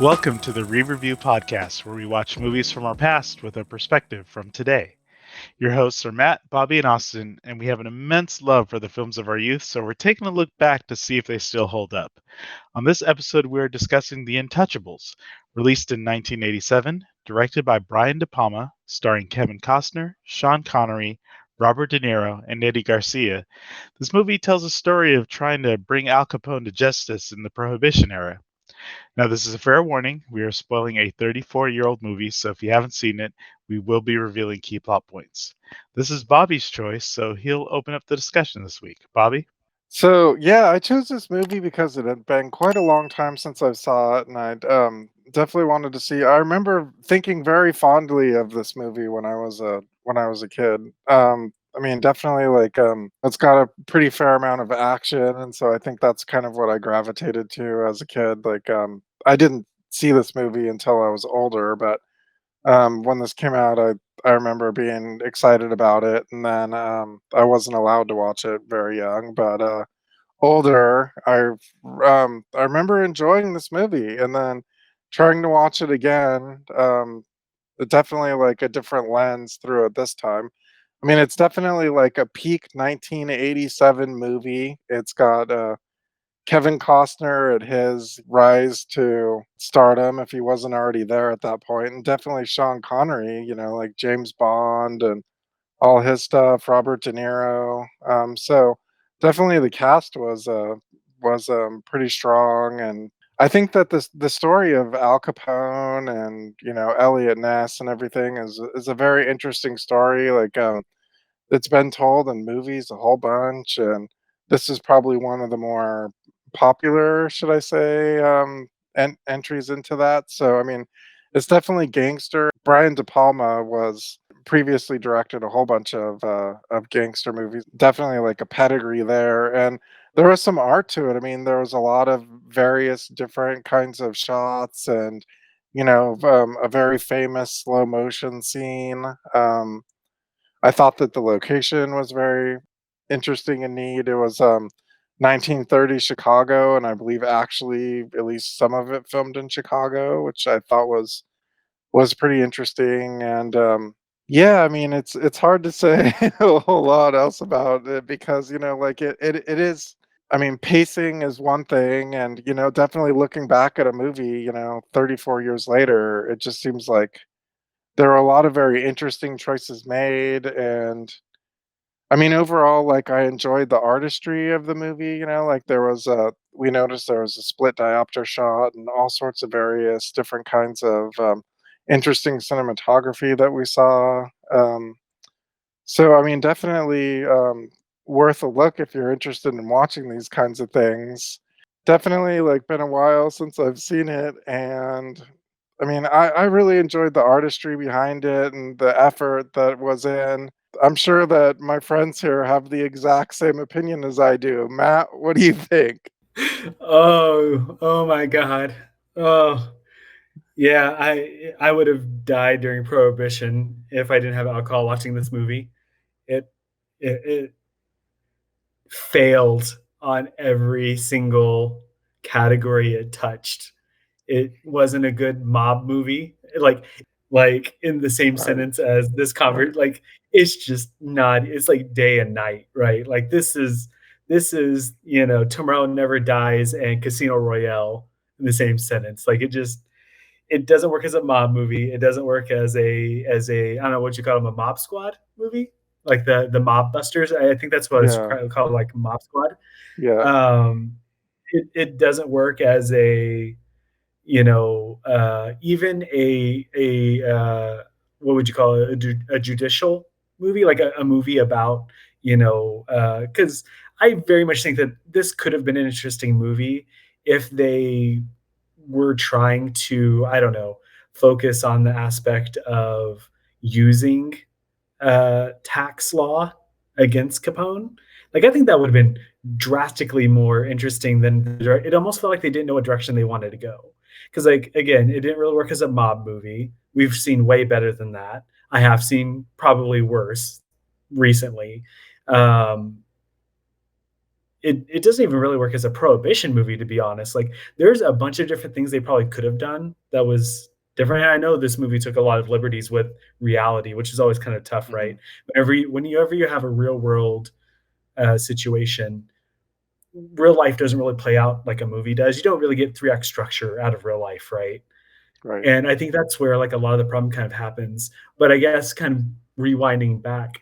Welcome to the ReReview podcast, where we watch movies from our past with a perspective from today. Your hosts are Matt, Bobby, and Austin, and we have an immense love for the films of our youth, so we're taking a look back to see if they still hold up. On this episode, we are discussing The Untouchables, released in 1987, directed by Brian De Palma, starring Kevin Costner, Sean Connery, Robert De Niro, and Andy Garcia. This movie tells a story of trying to bring Al Capone to justice in the Prohibition era. Now, this is a fair warning. We are spoiling a 34-year-old movie, so if you haven't seen it, we will be revealing key plot points. This is Bobby's choice, so he'll open up the discussion this week. Bobby? So yeah, I chose this movie because it had been quite a long time since I saw it, and I'd definitely wanted to see. I remember thinking very fondly of this movie when I was a kid. I mean, definitely it's got a pretty fair amount of action, and so I think that's kind of what I gravitated to as a kid. I didn't see this movie until I was older, but when this came out, I remember being excited about it, and then I wasn't allowed to watch it very young, but older, I remember enjoying this movie, and then trying to watch it again. Definitely like a different lens through it this time. I mean, it's definitely like a peak 1987 movie. It's got Kevin Costner at his rise to stardom, if he wasn't already there at that point, and definitely Sean Connery, like James Bond and all his stuff, Robert De Niro. So definitely the cast was pretty strong, and I think that the story of Al Capone and Elliot Ness and everything is a very interesting story. It's been told in movies a whole bunch, and this is probably one of the more popular, should I say, entries into that. So, I mean, it's definitely gangster. Brian De Palma was previously directed a whole bunch of gangster movies. Definitely like a pedigree there, and there was some art to it. I mean, there was a lot of various different kinds of shots, and a very famous slow motion scene. I thought that the location was very interesting and neat. It was 1930 Chicago, and I believe actually at least some of it filmed in Chicago, which I thought was pretty interesting. And yeah, I mean it's hard to say a whole lot else about it because it is. I mean, pacing is one thing, and definitely looking back at a movie, 34 years later, it just seems like there are a lot of very interesting choices made, and I mean, overall, like, I enjoyed the artistry of the movie, like, we noticed there was a split diopter shot and all sorts of various different kinds of, interesting cinematography that we saw, so, I mean, definitely, worth a look if you're interested in watching these kinds of things. Definitely, like, been a while since I've seen it, and, I mean, I really enjoyed the artistry behind it and the effort that was in. I'm sure that my friends here have the exact same opinion as I do. Matt, what do you think? Oh my God. Oh, yeah, I would have died during Prohibition if I didn't have alcohol watching this movie. It it failed on every single category it touched. It wasn't a good mob movie. Like in the same Right. sentence as this like it's just not, it's like day and night, right? Like this is, Tomorrow Never Dies and Casino Royale in the same sentence. Like it doesn't work as a mob movie. It doesn't work as a I don't know what you call them, a mob squad movie, like the mob busters. I think that's what it's Yeah. called, like mob squad. Yeah. Um, it doesn't work as a, even a what would you call it, a judicial movie, like a movie about, because I very much think that this could have been an interesting movie if they were trying to, I don't know, focus on the aspect of using tax law against Capone. Like I think that would have been drastically more interesting than it almost felt like they didn't know what direction they wanted to go. Because like again, it didn't really work as a mob movie. We've seen way better than that. I have seen probably worse recently. Um, it doesn't even really work as a Prohibition movie, to be honest. Like, there's a bunch of different things they probably could have done that was different. And I know this movie took a lot of liberties with reality, which is always kind of tough, Mhm. right? Whenever you have a real world situation, real life doesn't really play out like a movie does. You don't really get 3 act structure out of real life, right? Right. And I think that's where like a lot of the problem kind of happens. But I guess kind of rewinding back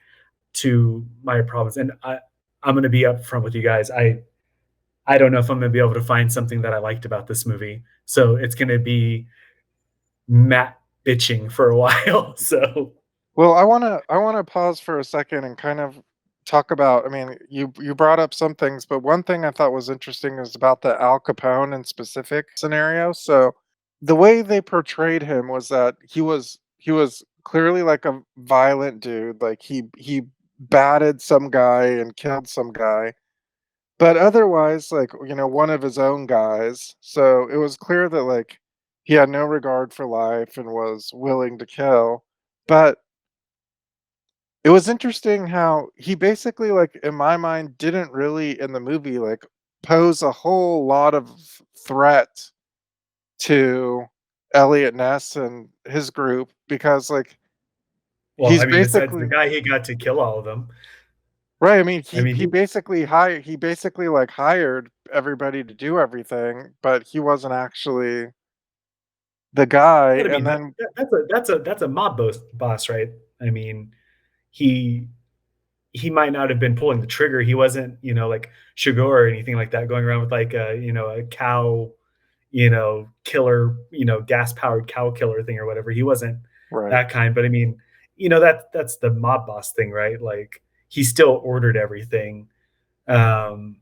to my problems, and I'm going to be upfront with you guys. I don't know if I'm going to be able to find something that I liked about this movie, so it's going to be Matt bitching for a while. So Well, I wanna pause for a second and kind of talk about, I mean, you brought up some things, but one thing I thought was interesting is about the Al Capone in specific scenario. So, the way they portrayed him was that he was clearly like a violent dude, like he batted some guy and killed some guy, but otherwise, like, one of his own guys. So, it was clear that, like, he had no regard for life and was willing to kill. But it was interesting how he basically, like, in my mind, didn't really in the movie, like, pose a whole lot of threat to Elliot Ness and his group because, like, well, I he's mean, besides the basically guy he got to kill all of them, right. I mean, I he mean, he basically he basically like hired everybody to do everything, but he wasn't actually the guy. but I And mean then that's a mob boss, right? I mean, he he might not have been pulling the trigger. He wasn't, like Sugar or anything like that, going around with like a cow, killer, gas powered cow killer thing or whatever. He wasn't right. that kind. But I mean, that's the mob boss thing, right? Like he still ordered everything. Um,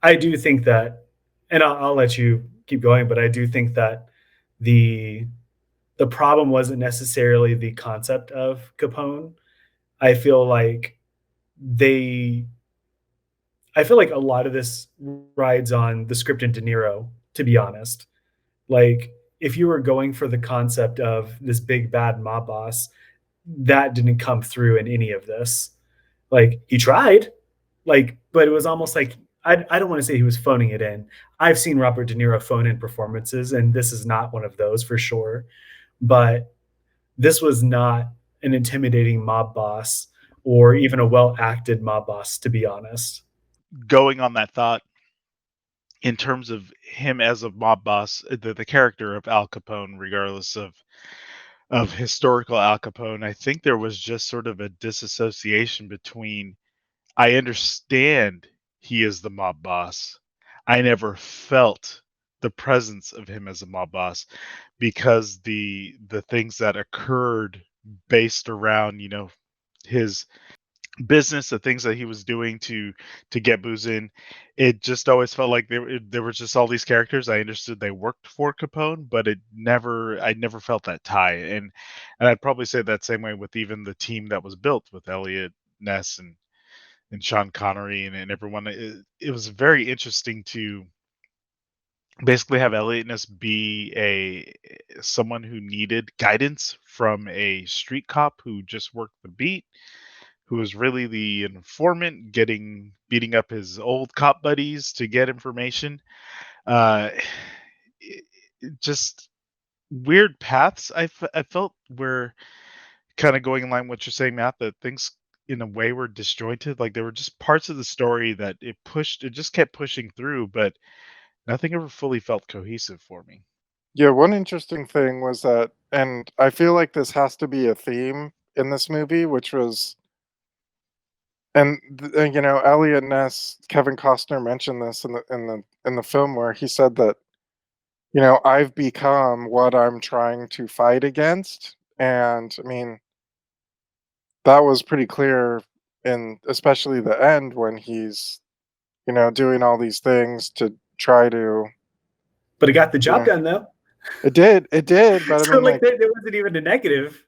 I do think that, and I'll let you keep going, but I do think that the the problem wasn't necessarily the concept of Capone. I feel like they I feel like a lot of this rides on the script and De Niro, to be honest. Like, if you were going for the concept of this big bad mob boss, that didn't come through in any of this. Like, he tried, like, but it was almost like I don't want to say he was phoning it in. I've seen Robert De Niro phone in performances, and this is not one of those for sure. But this was not an intimidating mob boss or even a well acted mob boss, to be honest. Going on that thought, in terms of him as a mob boss, the character of Al Capone, regardless of historical Al Capone, I think there was just sort of a disassociation between I understand he is the mob boss. I never felt the presence of him as a mob boss because the things that occurred based around, his business, the things that he was doing to get booze in, it just always felt like there were just all these characters. I understood they worked for Capone, but I never felt that tie. And I'd probably say that same way with even the team that was built with Elliot Ness and Sean Connery and everyone. It was very interesting to basically have Elliot Ness be a someone who needed guidance from a street cop who just worked the beat, who was really the informant beating up his old cop buddies to get information. Uh, just weird paths. I felt were kind of going in line with what you're saying, Matt. That things in a way were disjointed. Like there were just parts of the story that it just kept pushing through, but nothing ever fully felt cohesive for me. Yeah, one interesting thing was that, and I feel like this has to be a theme in this movie, which was, and Elliot Ness, Kevin Costner mentioned this in the film where he said that, I've become what I'm trying to fight against. And I mean, that was pretty clear in especially the end when he's, doing all these things to try to, But it got the you job know, done though. it did, but I So mean, like like, there wasn't even a negative.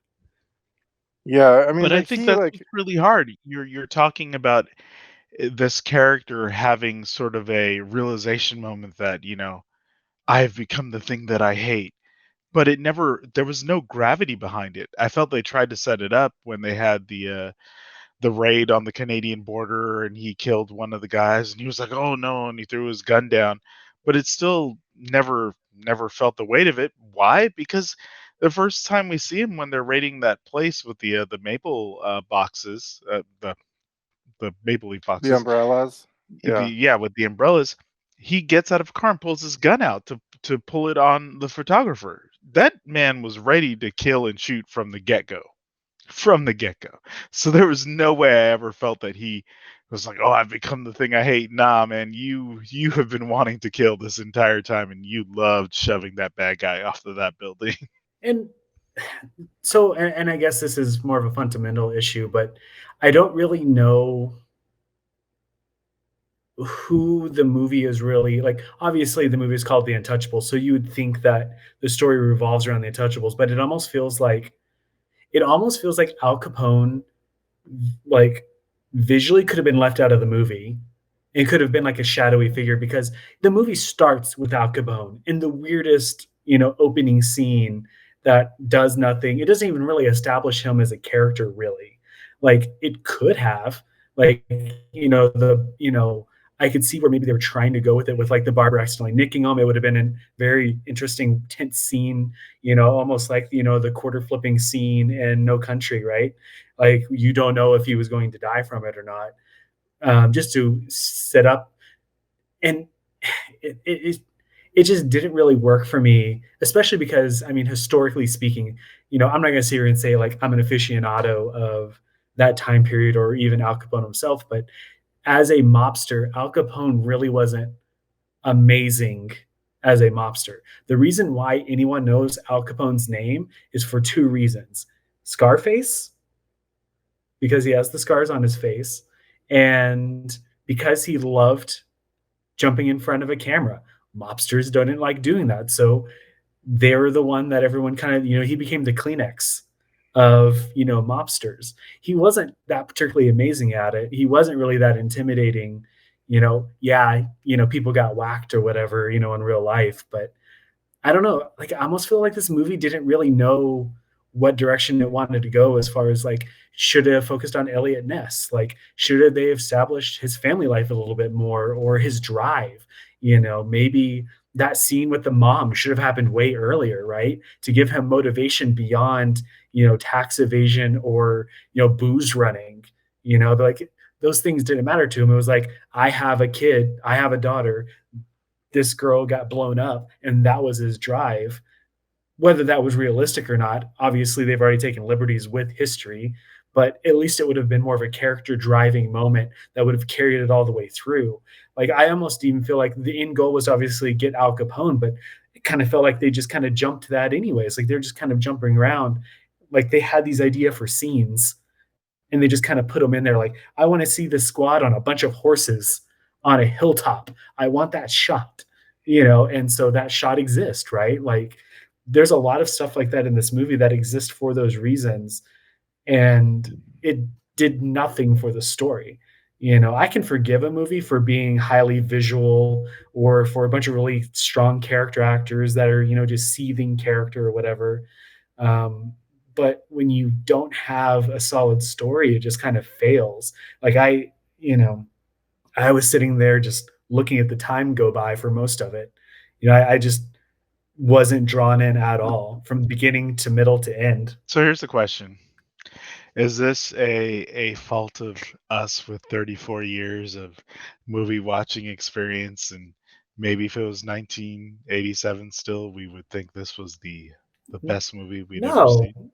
yeah, I mean, But I like think he that's like, what's really hard. You're talking about this character having sort of a realization moment that, I've become the thing that I hate. But it never there was no gravity behind it. I felt they tried to set it up when they had the raid on the Canadian border and he killed one of the guys and he was like, "Oh no," and he threw his gun down. But it still never felt the weight of it. Why? Because the first time we see him when they're raiding that place with the maple boxes, the maple leaf The boxes, umbrellas. Yeah. yeah, with the umbrellas, he gets out of a car and pulls his gun out to pull it on the photographer. That man was ready to kill and shoot from the get-go. From the get-go. So there was no way I ever felt that he was like, "Oh, I've become the thing I hate." Nah, man, you have been wanting to kill this entire time, and you loved shoving that bad guy off of that building. And so, and I guess this is more of a fundamental issue, but I don't really know who the movie is really like. Obviously, the movie is called The Untouchables, so you would think that the story revolves around the Untouchables, but it almost feels like Al Capone, like, visually could have been left out of the movie. It could have been like a shadowy figure because the movie starts with Al Capone in the weirdest, opening scene that does nothing. It doesn't even really establish him as a character, really. Like it could have, like, I could see where maybe they were trying to go with it with like the barber accidentally nicking him. It would have been a very interesting, tense scene, almost like, the quarter flipping scene in No Country, right? Like you don't know if he was going to die from it or not, just to set up. And it, it it it just didn't really work for me, especially because I mean, historically speaking, I'm not going to sit here and say like I'm an aficionado of that time period or even Al Capone himself, but as a mobster, Al Capone really wasn't amazing as a mobster. The reason why anyone knows Al Capone's name is for two reasons: Scarface, because he has the scars on his face, and because he loved jumping in front of a camera. Mobsters didn't like doing that. So they were the one that everyone kind of, he became the Kleenex of, mobsters. He wasn't that particularly amazing at it. He wasn't really that intimidating. Yeah, people got whacked or whatever, in real life, but I don't know. Like, I almost feel like this movie didn't really know what direction it wanted to go as far as like, should it have focused on Elliot Ness? Like, should they have established his family life a little bit more or his drive? Maybe that scene with the mom should have happened way earlier, right? To give him motivation beyond, tax evasion or, booze running, like those things didn't matter to him. It was like, I have a kid, I have a daughter, this girl got blown up, and that was his drive. Whether that was realistic or not, obviously they've already taken liberties with history, but at least it would have been more of a character driving moment that would have carried it all the way through. Like I almost even feel like the end goal was obviously get Al Capone, but it kind of felt like they just kind of jumped to that anyways. Like they're just kind of jumping around. Like they had these idea for scenes and they just kind of put them in there. Like, I want to see the squad on a bunch of horses on a hilltop. I want that shot, and so that shot exists, right? Like, there's a lot of stuff like that in this movie that exists for those reasons, and it did nothing for the story. I can forgive a movie for being highly visual or for a bunch of really strong character actors that are, just seething character or whatever. Um, but when you don't have a solid story, it just kind of fails. Like you know, I was sitting there just looking at the time go by for most of it. I just wasn't drawn in at all from beginning to middle to end. So here's the question. Is this a fault of us with 34 years of movie watching experience, and maybe if it was 1987 still, we would think this was the best movie we'd ever No, seen?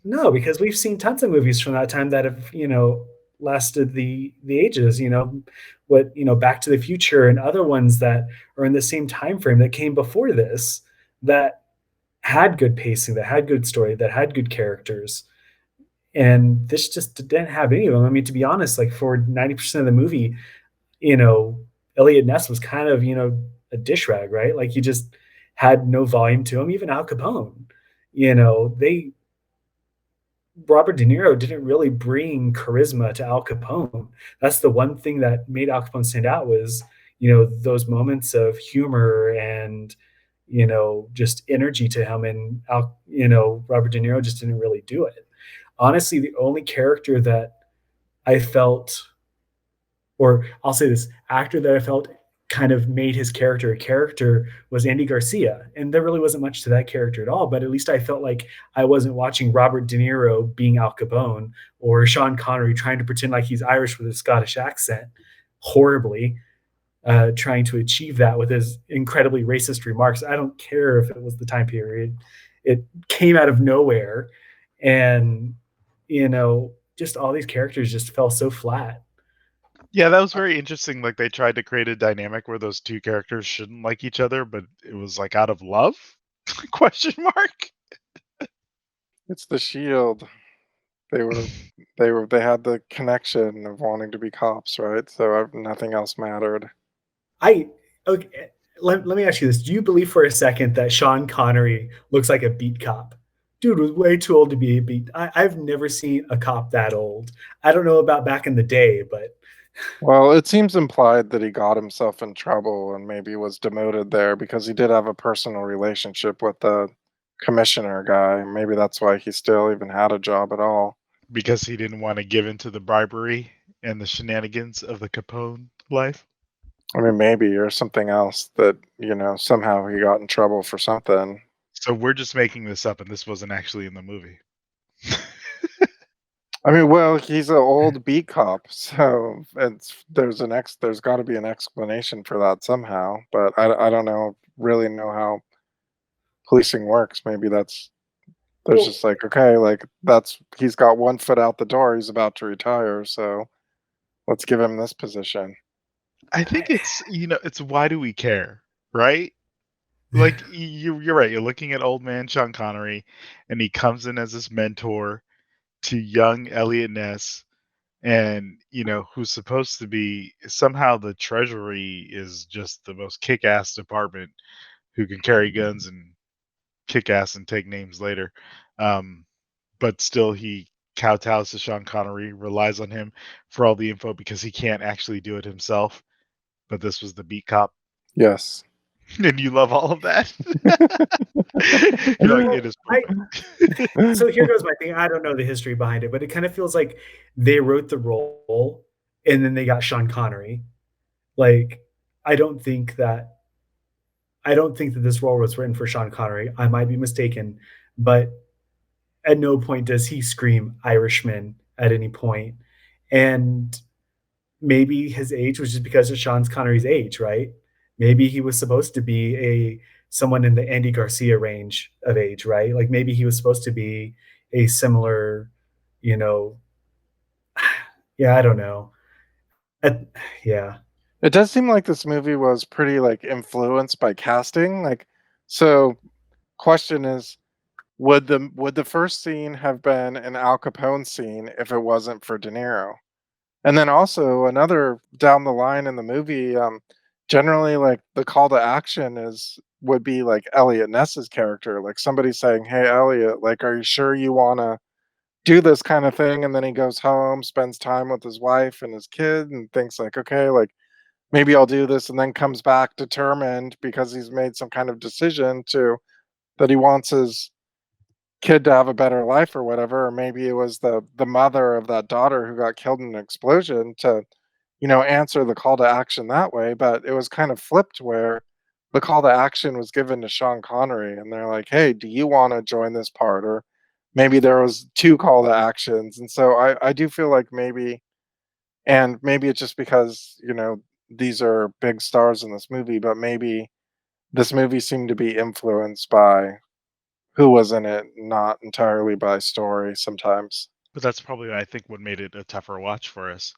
no, because we've seen tons of movies from that time that have, lasted the ages, Back to the Future and other ones that are in the same time frame that came before this that had good pacing, that had good story, that had good characters. And this just didn't have any of them. I mean, to be honest, like for 90% of the movie, you know, Elliot Ness was kind of, a dish rag, right? Like he just had no volume to him. Even Al Capone, they Robert De Niro didn't really bring charisma to Al Capone. That's the one thing that made Al Capone stand out was, those moments of humor and, just energy to him. And Robert De Niro just didn't really do it. Honestly, the only character that I felt, or I'll say this, actor that I felt kind of made his character a character was Andy Garcia. And there really wasn't much to that character at all, but at least I felt like I wasn't watching Robert De Niro being Al Capone or Sean Connery trying to pretend like he's Irish with a Scottish accent horribly, trying to achieve that with his incredibly racist remarks. I don't care if it was the time period, it came out of nowhere. And, just all these characters just fell so flat. Yeah, that was very interesting. Like they tried to create a dynamic where those two characters shouldn't like each other, but it was like out of love? Question mark. It's the Shield. They were they had the connection of wanting to be cops, right? So nothing else mattered. I okay. Let me ask you this: do you believe for a second that Sean Connery looks like a beat cop? Dude was way too old to be a beat. I've never seen a cop that old. I don't know about back in the day, but Well, it seems implied that he got himself in trouble and maybe was demoted there because he did have a personal relationship with the commissioner guy. Maybe that's why he still even had a job at all. Because he didn't want to give in to the bribery and the shenanigans of the Capone life. I mean, maybe, or something else that, somehow he got in trouble for something. So we're just making this up, and this wasn't actually in the movie. I mean, well, he's an old beat cop, so there's got to be an explanation for that somehow. But I don't really know how policing works. Maybe there's well, just like, okay, like he's got one foot out the door. He's about to retire, so let's give him this position. I think it's why do we care, right? Like you're right. You're looking at old man Sean Connery, and he comes in as this mentor to young Elliot Ness, and who's supposed to be somehow the Treasury is just the most kick-ass department who can carry guns and kick ass and take names later. But still, he kowtows to Sean Connery, relies on him for all the info because he can't actually do it himself. But this was the beat cop, Yes. and you love all of that. You're like, it is perfect. so here goes my thing. I don't know the history behind it, but it kind of feels like they wrote the role and then they got Sean Connery. Like, I don't think that this role was written for Sean Connery. I might be mistaken, but at no point does he scream Irishman at any point. And maybe his age was just because of Sean Connery's age, right? Maybe he was supposed to be someone in the Andy Garcia range of age, right? Like maybe he was supposed to be a similar, you know, yeah, I don't know. Yeah. It does seem like this movie was pretty like influenced by casting. Like, so question is, would the first scene have been an Al Capone scene if it wasn't for De Niro? And then also another down the line in the movie, generally like the call to action would be like Elliot Ness's character, like somebody saying, "Hey Elliot, like are you sure you want to do this kind of thing?" And then he goes home, spends time with his wife and his kid and thinks like, "Okay, like maybe I'll do this," and then comes back determined because he's made some kind of decision that he wants his kid to have a better life or whatever. Or maybe it was the mother of that daughter who got killed in an explosion to, answer the call to action that way. But it was kind of flipped where the call to action was given to Sean Connery, and they're like, "Hey, do you want to join this part?" Or maybe there was two call to actions, and so I do feel like maybe it's just because these are big stars in this movie, but maybe this movie seemed to be influenced by who was in it, not entirely by story sometimes. But that's probably, I think, what made it a tougher watch for us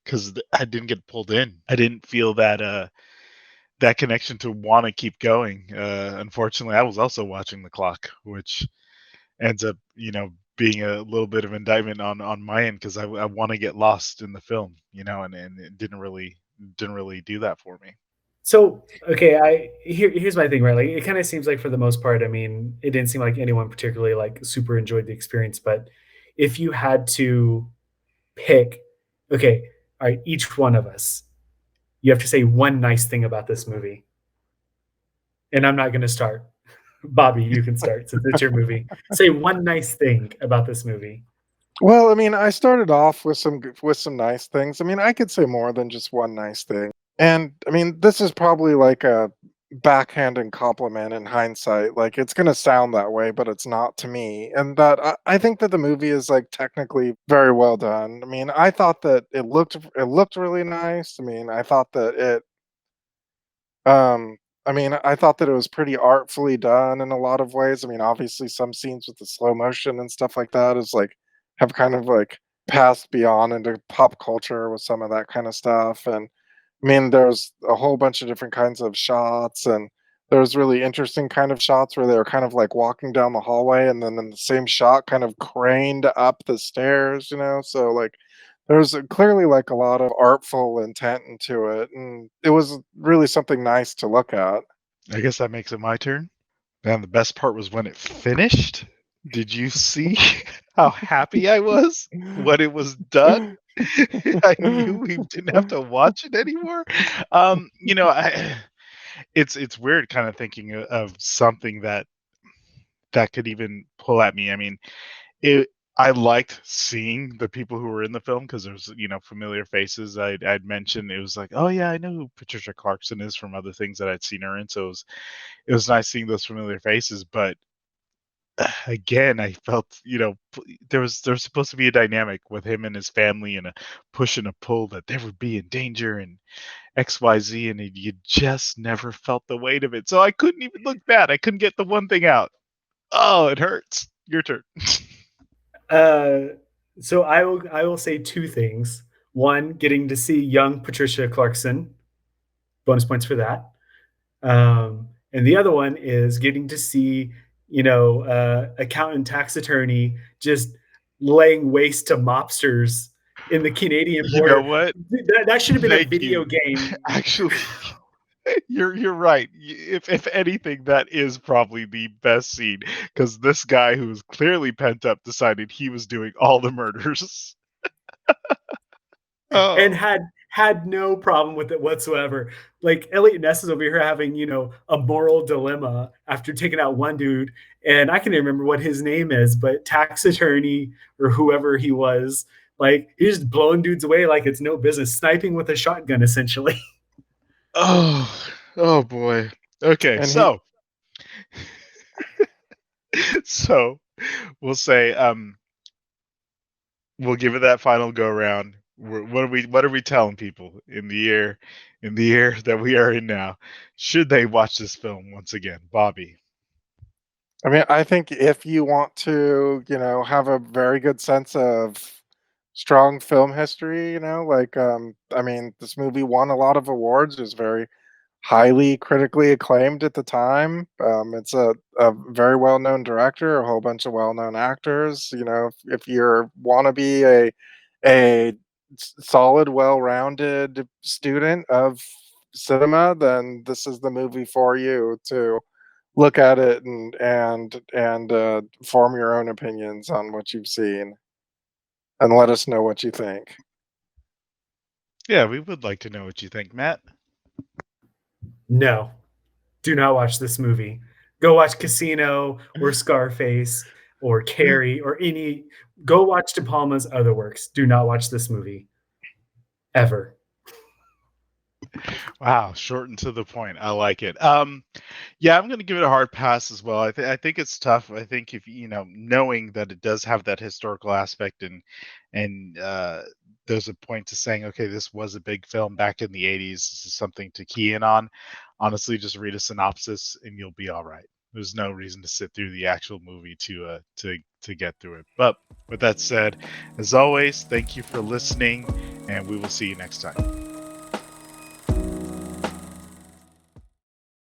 because I didn't get pulled in. I didn't feel that connection to want to keep going. Unfortunately, I was also watching the clock, which ends up, being a little bit of indictment on my end because I want to get lost in the film, and it didn't really do that for me. So, okay, here's my thing, right? Like, it kind of seems like for the most part, I mean, it didn't seem like anyone particularly like super enjoyed the experience. But if you had to pick, okay, all right, each one of us, you have to say one nice thing about this movie. And I'm not going to start. Bobby, you can start since it's your movie. Say one nice thing about this movie. Well, I mean, I started off with some nice things. I mean, I could say more than just one nice thing. And I mean, this is probably like a backhanded compliment in hindsight. Like it's gonna sound that way, but it's not to me. And that I think that the movie is like technically very well done. I mean, I thought that it looked really nice. I mean, I thought that um, I thought that it was pretty artfully done in a lot of ways. I mean, obviously, some scenes with the slow motion and stuff like that is like have kind of like passed beyond into pop culture with some of that kind of stuff. And I mean, there's a whole bunch of different kinds of shots, and there's really interesting kind of shots where they were kind of like walking down the hallway, and then in the same shot, kind of craned up the stairs. So like there's clearly, like, a lot of artful intent into it, and it was really something nice to look at. I guess that makes it my turn. Man, the best part was when it finished. Did you see how happy I was when it was done? I knew we didn't have to watch it anymore. I it's weird kind of thinking of something that could even pull at me. I mean, it I liked seeing the people who were in the film because there's, familiar faces. I'd mentioned it was like, "Oh, yeah, I know who Patricia Clarkson is from other things that I'd seen her in," so it was nice seeing those familiar faces, but again, I felt, there was supposed to be a dynamic with him and his family and a push and a pull that they would be in danger and XYZ, and you just never felt the weight of it. So I couldn't even look bad. I couldn't get the one thing out. Oh, it hurts. Your turn. Uh, so I will say two things. One, getting to see young Patricia Clarkson, bonus points for that. And the other one is getting to see, accountant tax attorney just laying waste to mobsters in the Canadian You know border. what? That should have been a Thank video you. game. Actually, you're right. If anything, that is probably the best scene because this guy who was clearly pent up decided he was doing all the murders. And Oh. had no problem with it whatsoever. Like Elliot Ness is over here having, a moral dilemma after taking out one dude, and I can't even remember what his name is, but tax attorney or whoever he was, like he's just blowing dudes away like it's no business, sniping with a shotgun essentially. Oh, oh boy. Okay, And he so we'll say we'll give it that final go around. What are we telling people in the year that we are in now? Should they watch this film once again, Bobby? I mean, I think if you want to, have a very good sense of strong film history, like, I mean, this movie won a lot of awards, it was very highly critically acclaimed at the time. It's a very well-known director, a whole bunch of well-known actors. If you want to be a solid, well-rounded student of cinema, then this is the movie for you to look at it and form your own opinions on what you've seen and let us know what you think. Yeah, we would like to know what you think, Matt. No, do not watch this movie. Go watch Casino or Scarface or Carrie or any. Go watch De Palma's other works. Do not watch this movie ever. Wow, short and to the point. I like it. Yeah, I'm gonna give it a hard pass as well. I think it's tough. I think if knowing that it does have that historical aspect and there's a point to saying, okay, this was a big film back in the '80s. This is something to key in on. Honestly, just read a synopsis and you'll be all right. There's no reason to sit through the actual movie to get through it. But with that said, as always, thank you for listening, and we will see you next time.